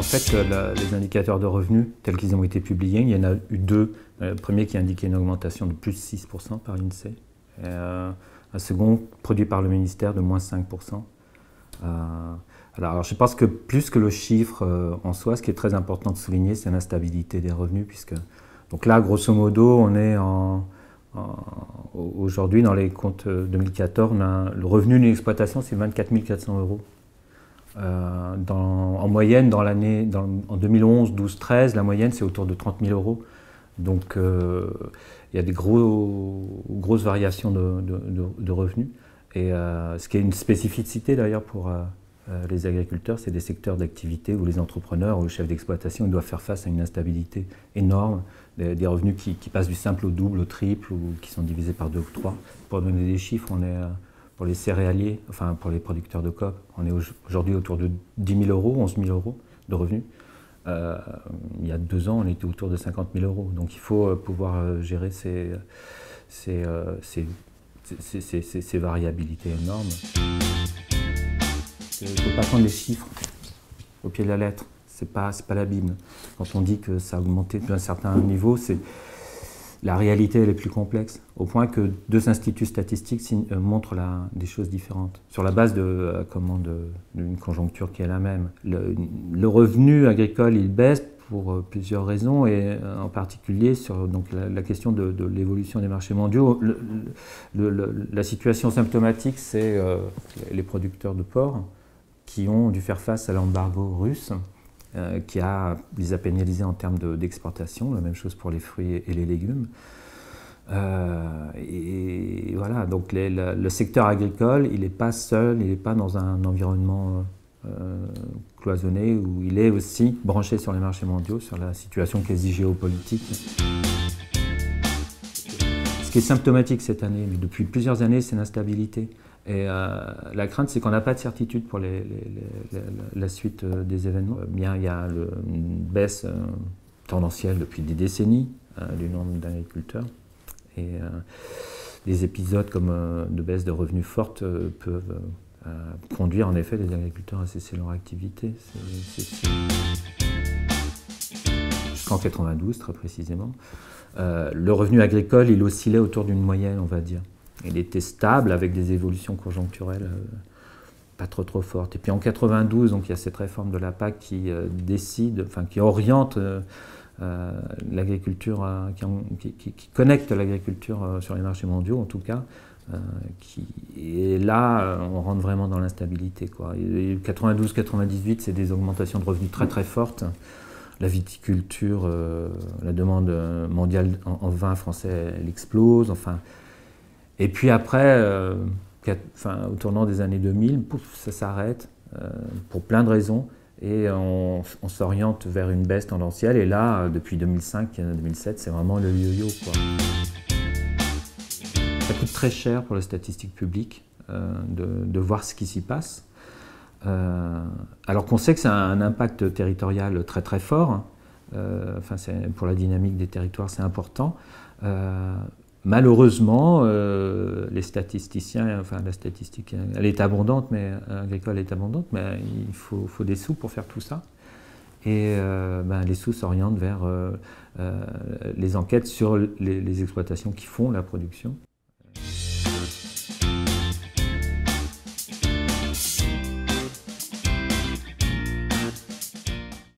En fait, les indicateurs de revenus tels qu'ils ont été publiés, il y en a eu deux. Le premier qui indiquait une augmentation de plus 6% par l'INSEE, et un second produit par le ministère de moins 5%. Alors, je pense que plus que le chiffre en soi, ce qui est très important de souligner, c'est l'instabilité des revenus, puisque donc là, grosso modo, on est aujourd'hui dans les comptes 2014, le revenu d'une exploitation, c'est 24 400 euros. En moyenne, en 2011, 12, 13, la moyenne c'est autour de 30 000 euros. Donc il y a des grosses variations de revenus. Et ce qui est une spécificité d'ailleurs pour les agriculteurs, c'est des secteurs d'activité où les entrepreneurs ou les chefs d'exploitation doivent faire face à une instabilité énorme, des revenus qui passent du simple au double, au triple, ou qui sont divisés par 2 ou 3. Pour donner des chiffres, on est pour les céréaliers, enfin pour les producteurs de coop, on est aujourd'hui autour de 10 000 euros, 11 000 euros de revenus. Il y a 2 ans, on était autour de 50 000 euros. Donc il faut pouvoir gérer ces variabilités énormes. Il ne faut pas prendre les chiffres au pied de la lettre. C'est pas la Bible. Quand on dit que ça a augmenté d'un certain niveau, la réalité elle est plus complexe, au point que 2 instituts statistiques montrent des choses différentes, sur la base d'une conjoncture qui est la même. Le revenu agricole il baisse pour plusieurs raisons, et en particulier sur la question de l'évolution des marchés mondiaux. La situation symptomatique, c'est les producteurs de porc qui ont dû faire face à l'embargo russe, qui les a pénalisés en termes d'exportation, la même chose pour les fruits et les légumes. Et voilà, donc le secteur agricole, il n'est pas seul, il n'est pas dans un environnement cloisonné, où il est aussi branché sur les marchés mondiaux, sur la situation quasi géopolitique. Ce qui est symptomatique cette année, mais depuis plusieurs années, c'est l'instabilité. Et la crainte, c'est qu'on n'a pas de certitude pour la suite des événements. Bien, il y a une baisse tendancielle depuis des décennies du nombre d'agriculteurs. Et des épisodes comme de baisse de revenus fortes peuvent conduire en effet les agriculteurs à cesser leur activité. Jusqu'en 92, très précisément. Le revenu agricole, il oscillait autour d'une moyenne, on va dire. Il était stable avec des évolutions conjoncturelles pas trop fortes. Et puis en 92, donc, il y a cette réforme de la PAC qui qui oriente l'agriculture, qui connecte l'agriculture sur les marchés mondiaux en tout cas. Et là, on rentre vraiment dans l'instabilité. 92-98, c'est des augmentations de revenus très fortes. La viticulture, la demande mondiale en vin français, elle explose. Et puis après, au tournant des années 2000, ça s'arrête pour plein de raisons, et on s'oriente vers une baisse tendancielle. Et là, depuis 2005-2007, c'est vraiment le yo-yo. Ça coûte très cher pour les statistiques publiques de voir ce qui s'y passe. Alors qu'on sait que ça a un impact territorial très fort. Pour la dynamique des territoires, c'est important. Malheureusement, les statisticiens, la statistique, elle est abondante, mais agricole est abondante, mais il faut des sous pour faire tout ça. Et les sous s'orientent vers les enquêtes sur les exploitations qui font la production.